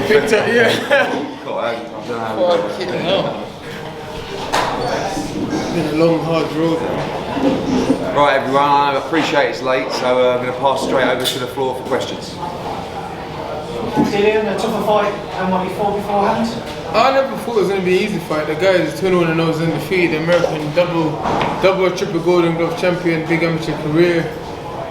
picked up, yeah. Fucking hell. Been a long, hard road. Right, everyone, I appreciate it's late, so I'm going to pass straight over to the floor for questions. Dillian, a tougher fight than what you thought beforehand? I never thought it was going to be an easy fight. The guy is 21-0 undefeated, American double or triple Golden Glove champion, big amateur career.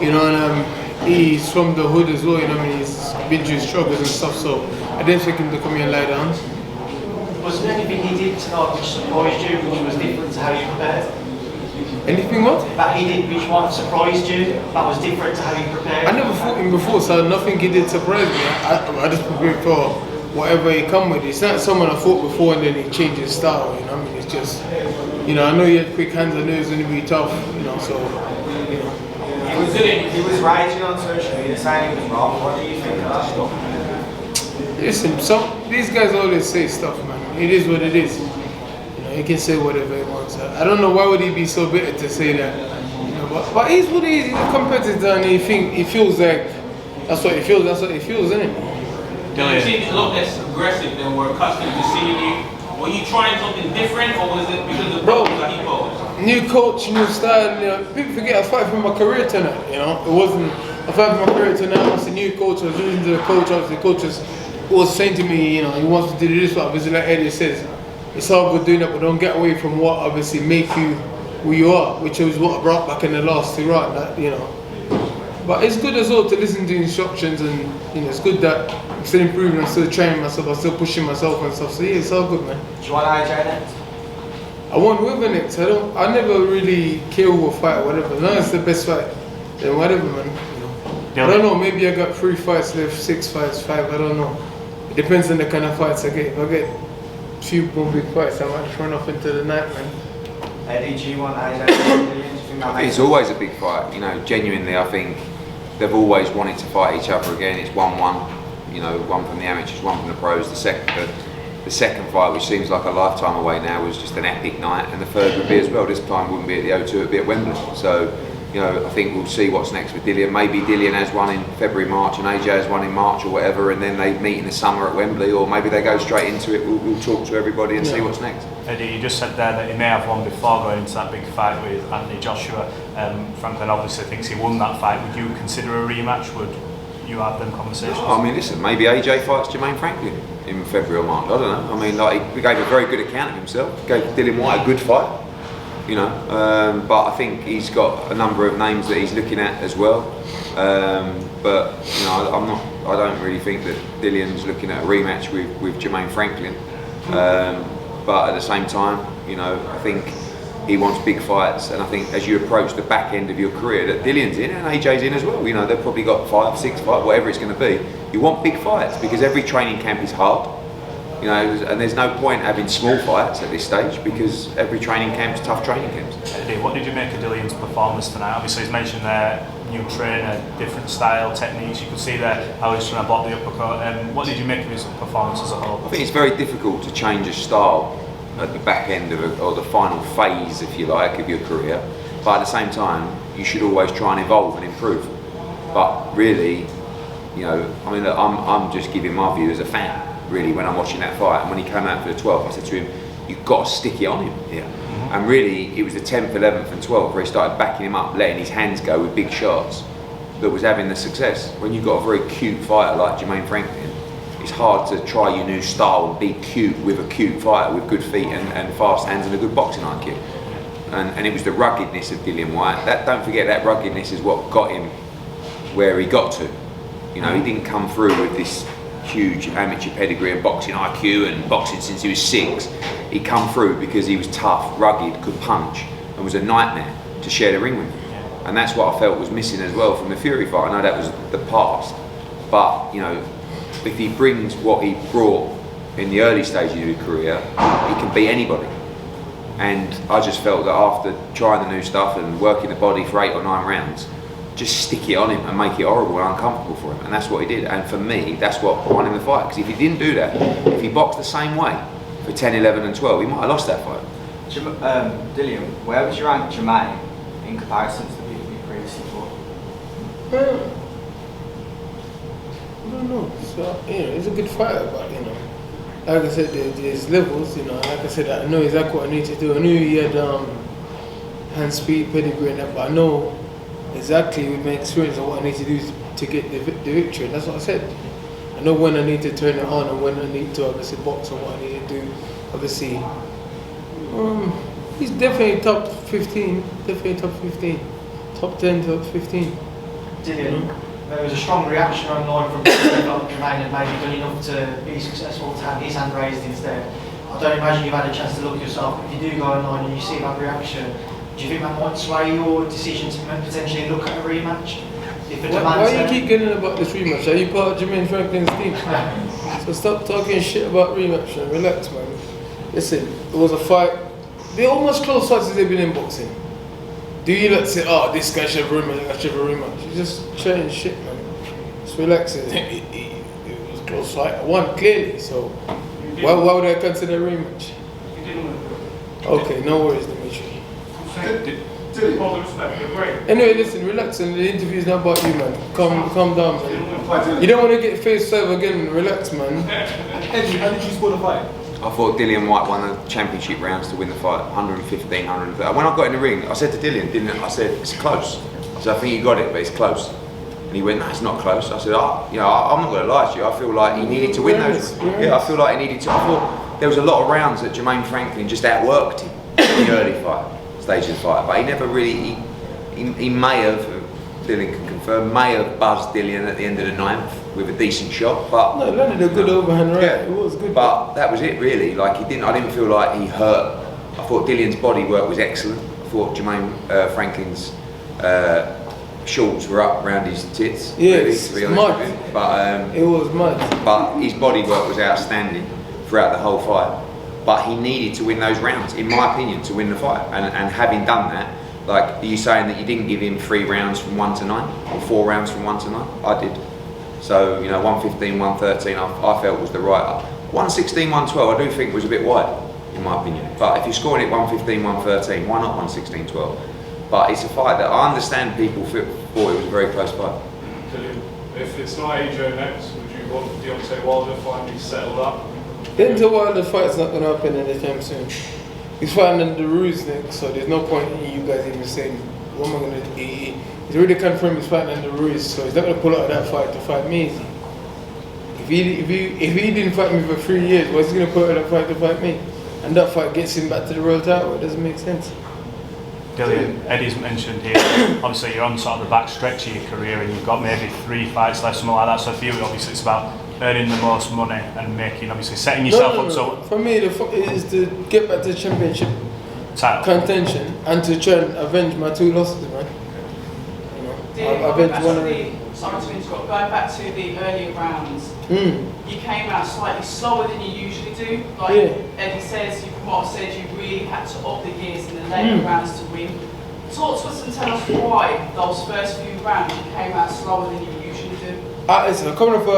You know, and he's from the hood as well. You know, I mean, he's been through struggles and stuff. So I didn't think him to come here and lie down. Was there anything he did tonight which surprised you, which was different to how you prepared? Anything what? That he did which one surprised you, that was different to how you prepared? I never fought him before, so nothing he did surprise me. I just prepared for whatever he come with. It's not someone I fought before and then he changed his style, you know. I mean, it's just, you know, I know he had quick hands, I knew he was going to be tough, you know, so, you know. He was raging on social media saying he was wrong. What do you think of that stuff? Listen, these guys always say stuff, man. It is what it is. You know, he can say whatever he wants. I don't know why would he be so bitter to say that. You know, but he's what he is. He's a competitor, and he feels like that's what he feels. That's what he feels, isn't it? You seem a lot less aggressive than we're accustomed to seeing you. Were you trying something different, or was it because of the problems that he posed? New coach, new style. You know, people forget I fight for my career tonight. You know, it wasn't I fight for my career tonight. It's a new coach. I was losing to the coach. Obviously, the coach was saying to me, you know, he wants to do this. But obviously, like Eddie says, it's all good doing that, but don't get away from what obviously make you who you are, which is what I brought back in the last two rounds. That, you know. But it's good as well to listen to instructions, and you know, it's good that I'm still improving, I'm still training myself, I'm still pushing myself and stuff. So yeah, it's all good, man. Do you want AJ next? I want whoever next. I never really care who will fight or whatever. As long as it's the best fight, then whatever, man. You know. I don't know, maybe I got 3 fights left, 6 fights, 5, I don't know. It depends on the kind of fights I get. If I get a few more big fights, I might just run off into the night, man. Eddie, do you want AJ? It's always a big fight, you know, genuinely I think they've always wanted to fight each other again. It's 1-1, you know, one from the amateurs, one from the pros. The second fight, which seems like a lifetime away now, was just an epic night, and the third would be as well. This time wouldn't be at the O2, it would be at Wembley. So, you know, I think we'll see what's next with Dillian. Maybe Dillian has one in February, March, and AJ has one in March or whatever, and then they meet in the summer at Wembley, or maybe they go straight into it. We'll talk to everybody and see what's next. Eddie, you just said there that he may have one before going into that big fight with Anthony Joshua. Franklin obviously thinks he won that fight. Would you consider a rematch? Would you have them conversations? Oh, I mean, listen, maybe AJ fights Jermaine Franklin in February or March. I don't know. I mean, like, he gave a very good account of himself. He gave Dillian Whyte a good fight. You know, but I think he's got a number of names that he's looking at as well. But you know, I don't really think that Dillian's looking at a rematch with Jermaine Franklin. But at the same time, you know, I think he wants big fights, and I think as you approach the back end of your career, that Dillian's in and AJ's in as well. You know, they've probably got 5, 6 fights, whatever it's going to be. You want big fights because every training camp is hard. You know, and there's no point having small fights at this stage because every training camp's tough training camps. Eddie, what did you make of Dillian's performance tonight? Obviously, he's mentioned there new trainer, different style, techniques. You could see there how he's trying to block the uppercut. What did you make of his performance as a whole? I think it's very difficult to change a style at the back end of or the final phase, if you like, of your career. But at the same time, you should always try and evolve and improve. But really, you know, I mean, I'm just giving my view as a fan. Really, when I'm watching that fight, and when he came out for the 12th, I said to him, you've got to stick it on him here. And really, it was the 10th, 11th and 12th where he started backing him up, letting his hands go with big shots, that was having the success. When you've got a very cute fighter like Jermaine Franklin, it's hard to try your new style and be cute with a cute fighter with good feet and fast hands and a good boxing IQ. And it was the ruggedness of Dillian Whyte. Don't forget, that ruggedness is what got him where he got to. You know, he didn't come through with this huge amateur pedigree and boxing IQ and boxing since he was 6. He come through because he was tough, rugged, could punch, and was a nightmare to share the ring with. And that's what I felt was missing as well from the Fury fight. I know that was the past, but you know, if he brings what he brought in the early stages of his career, he can beat anybody. And I just felt that after trying the new stuff and working the body for 8 or 9 rounds, just stick it on him and make it horrible and uncomfortable for him, and that's what he did. And for me, that's what won him the fight, because if he didn't do that, if he boxed the same way for 10, 11 and 12, he might have lost that fight. Dillian, where would you rank Jermaine in comparison to the people you previously fought? No. So, he's a good fighter, but, like I said, there's levels, like I said, I know exactly what I need to do. I knew he had hand speed, pedigree and that, but I know exactly with my experience of what I need to do to get the victory. And that's what I said. I know when I need to turn it on and when I need to obviously box and what I need to do. Obviously, he's definitely top 15, top 10, top 15. Dillian, there was a strong reaction online from people who felt Jermaine had maybe done enough to be successful to have his hand raised instead. I don't imagine you've had a chance to look yourself, but if you do go online and you see that reaction, do you think that might sway your decision to potentially look at a rematch? Why do you keep getting about this rematch? Are you part of Jermaine Franklin's team? So stop talking shit about rematch and relax, man. Listen, it was a fight. They're almost close fights as they've been in boxing. Do you not say, oh, this guy should have a rematch, that guy should have a rematch? You just chatting shit, man. Just relax. It was a close fight. I won clearly, so why would I consider a rematch? You didn't win. Okay, no worries, Dimitri. All the respect, you're great. Anyway, listen, relax, and the interview is not about you, man. Calm down, man. You don't want to get face serve again, relax, man. Eddie, how did you score the fight? I thought Dillian Whyte won the championship rounds to win the fight, 115, 130. When I got in the ring, I said to Dillian, I said, it's close. I said, I think you got it, but it's close. And he went, no, it's not close. I said, I'm not going to lie to you. I feel like he needed to win those. Yeah, I feel like he needed to. I thought there was a lot of rounds that Jermaine Franklin just outworked him in the early stage of the fight. But he never really, he may have, Dillian can confirm, may have buzzed Dillian at the end of the 9th with a decent shot. But no, landed a good overhand right. Yeah, it was good. But that was it really. Like I didn't feel like he hurt. I thought Dillian's body work was excellent. I thought Jermaine Franklin's shorts were up around his tits. Yes, really, to be honest with him. But it was mud. But his body work was outstanding throughout the whole fight. But he needed to win those rounds, in my opinion, to win the fight. And having done that, like, are you saying that you didn't give him 3 rounds from 1 to 9, or 4 rounds from 1 to 9? I did. So 115, 113, I felt was the right. 116, 112, I do think was a bit wide, in my opinion. But if you're scoring it 115, 113, why not 116, 12? But it's a fight that I understand people thought it was a very close fight. If it's not AJ next, would you want Deontay Wilder finally settled up? Deontay Wilder fight's not going to happen anytime soon. He's fighting under the rules next, so there's no point in you guys even saying, what am I going to do? He's already confirmed he's fighting under the rules, so he's not going to pull out of that fight to fight me. If he didn't fight me for 3 years, what's he going to pull out of that fight to fight me? And that fight gets him back to the world title. It doesn't make sense. Dillian, Eddie's mentioned here, obviously you're on sort of the back stretch of your career and you've got maybe 3 fights left, something like that. So for you, obviously it's about earning the most money and obviously setting yourself up. So for me, it is to get back to championship title contention and to try and avenge my 2 losses, man. I've avenged one already. Sorry to interrupt, going back to the earlier rounds, you came out slightly slower than you usually do. Like Eddie says, you really had to up the gears in the later rounds to win. Talk to us and tell us why those first few rounds you came out slower than you usually do. Listen, I'm coming up for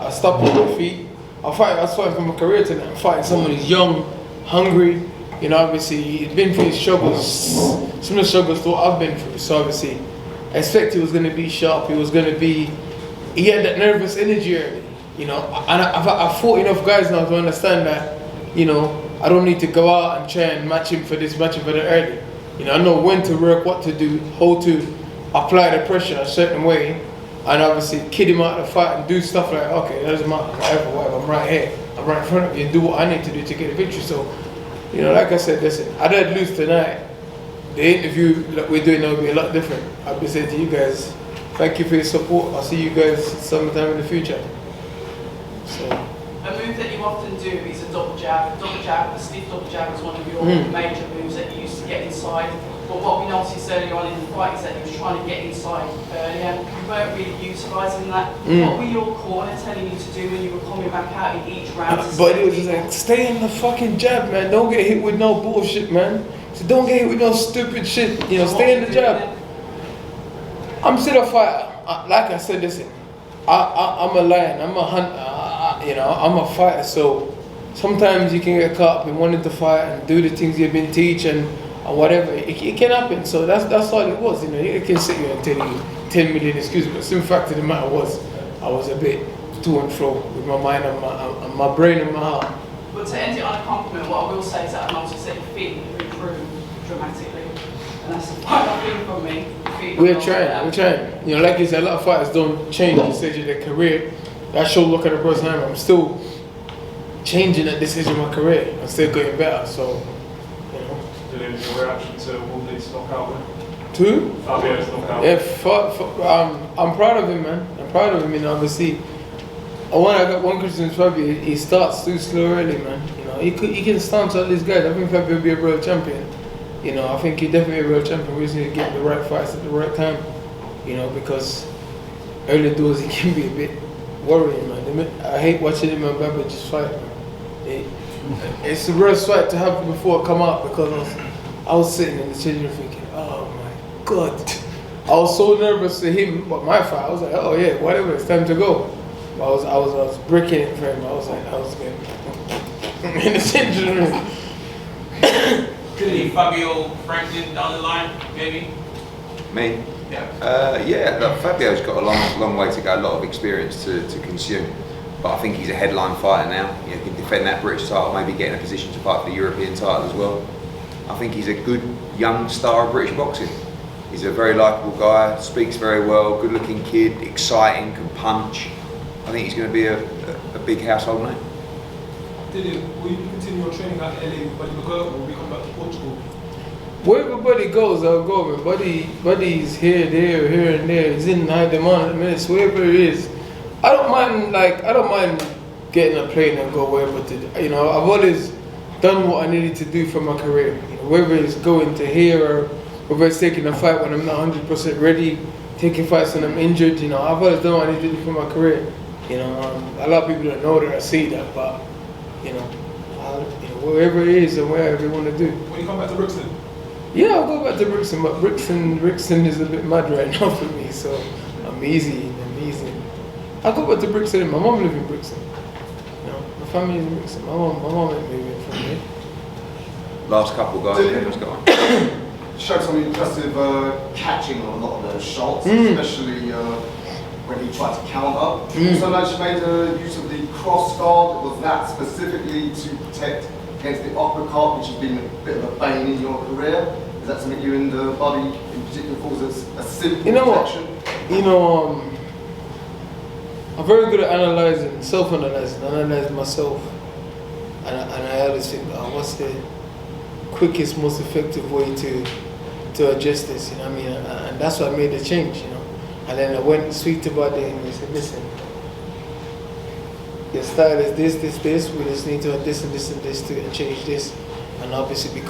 a stop on my feet. I was fighting for my career tonight. I'm fighting someone who's young, hungry. Obviously, he's been through his struggles, similar struggles to what I've been through. So obviously, I expect he was going to be sharp. He had that nervous energy early, and I've fought enough guys now to understand that, I don't need to go out and try and match him for this, match him for that early. I know when to work, what to do, how to apply the pressure a certain way, and obviously kid him out of the fight and do stuff like, okay, that doesn't matter, whatever, I'm right here, I'm right in front of you, and do what I need to do to get a victory. So, like I said, listen, I did lose tonight. The interview that we're doing now will be a lot different. I'll be saying to you guys, thank you for your support. I'll see you guys sometime in the future. So. A move that you often do is a double jab. A stiff double jab is one of your major moves that you used to get inside. But what we noticed earlier on in the fight is that you were trying to get inside earlier. You weren't really utilising that. What were your corner telling you to do when you were coming back out in each round? But it was just like, stay in the fucking jab, man. Don't get hit with no bullshit, man. So don't get hit with no stupid shit. Stay in the jab. I'm still a fighter. Like I said, listen, I'm a lion. I'm a hunter. I'm a fighter. So sometimes you can get caught up in wanting to fight and do the things you've been teaching or whatever. It can happen. So that's all it was. You can sit here and tell you 10 million excuses, but the simple fact of the matter was, I was a bit to and fro with my mind and my brain and my heart. But to end it on a compliment, what I will say is that I noticed that your feet have improved dramatically. And that's the final thing from me. We're trying. You know, like you said, a lot of fighters don't change at the stage of their career. That shows look at the person I am. I'm still changing at this stage of my career. I'm still getting better, so, you know. Dillian, your reaction to Woodley's knockout win? Two? Fabio's knockout. Yeah, I'm proud of him, man. I'm proud of him, you know, obviously. I got one question with Fabio, he starts too slow early, man. You know, he can stance all these guys. I think Fabio will be a world champion. You know, I think he'll definitely be a world champion. We just need to get the right fights at the right time. You know, because early doors he can be a bit worrying, man. I hate watching him and Fabio just fight, man. It's the worst fight to have before I come out, because I was sitting in the changing room thinking, oh my God. I was so nervous for him, but my fight, I was like, oh yeah, whatever, it's time to go. I was breaking it for him. I was getting in the changing room. Really, Fabio Franklin down the line, maybe? Me? Yeah. Look, Fabio's got a long way to go, a lot of experience to consume. But I think he's a headline fighter now. He can defend that British title, maybe get in a position to fight for the European title as well. I think he's a good young star of British boxing. He's a very likeable guy, speaks very well, good looking kid, exciting, can punch. I think he's going to be a big household name. Dillian, will you continue your training at LA with Buddy McGurk, or will we come back to Portugal? Wherever Buddy goes, I'll go. Man. Buddy's here, there, here and there. He's in high demand at the minute. Wherever he is, I don't mind getting a plane and go wherever to do. You know, I've always done what I needed to do for my career. You know, whether it's going to here or whether it's taking a fight when I'm not 100% ready, taking fights when I'm injured. You know, I've always done what I need to do for my career. You know, a lot of people don't know that I see that, but you know, wherever it is and wherever they want to do. When you come back to Brixton? Yeah, I'll go back to Brixton, but Brixton is a bit mad right now for me, so I'm easy. I'll go back to Brixton. My mom lives in Brixton. You know, my family is in Brixton. My mom ain't moving from here. Last couple guys, let's go on. Showed some impressive catching on a lot of those shots, especially when he tried to counter. So like you made use of the cross guard. Was that specifically to protect against the uppercut, which has been a bit of a bane in your career? Is that something you and Buddy in particular thought was a simple protection? You know, I'm very good at analysing, analysing myself. And I always think, what's the quickest, most effective way to adjust this, you know what I mean? And that's why I made the change, you know. And then I went and speak to Buddy and he said, listen, your style is this, we just need to add this and this and this to change this. And obviously I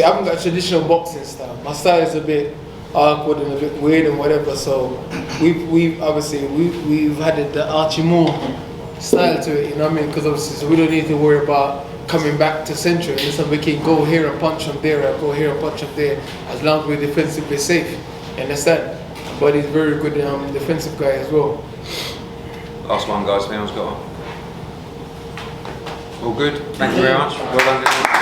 haven't got a traditional boxing style. My style is a bit awkward and a bit weird and whatever, so we've added the Archie Moore style to it, you know what I mean? Because obviously so we don't need to worry about coming back to central. Listen, we can go here and punch from there, or go here and punch from there, as long as we're defensively safe. You understand? But he's very good defensive guy as well. Last one, guys. Anyone's got on? All good. Thank you very much. Well done.